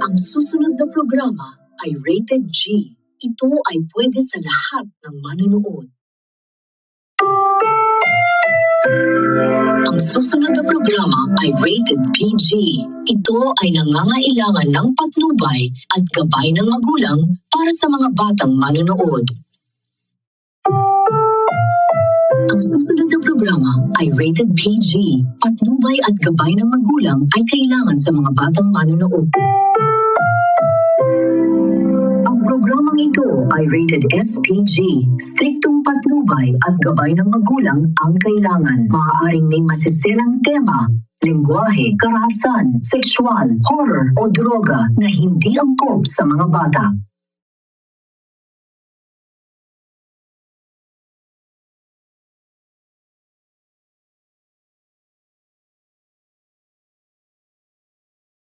Ang susunod na programa ay rated G. Ito ay pwede sa lahat ng manunood. Ang susunod na programa ay rated PG. Ito ay nangangailangan ng patnubay at gabay ng magulang para sa mga batang manunood. Ang susunod na programa ay rated PG. Patnubay at gabay ng magulang ay kailangan sa mga batang manunood. Ang programang ito ay rated SPG. Striktong patnubay at gabay ng magulang ang kailangan. Maaaring may masiselang tema, lengguwahe, karahasan, sexual, horror o droga na hindi angkop sa mga bata.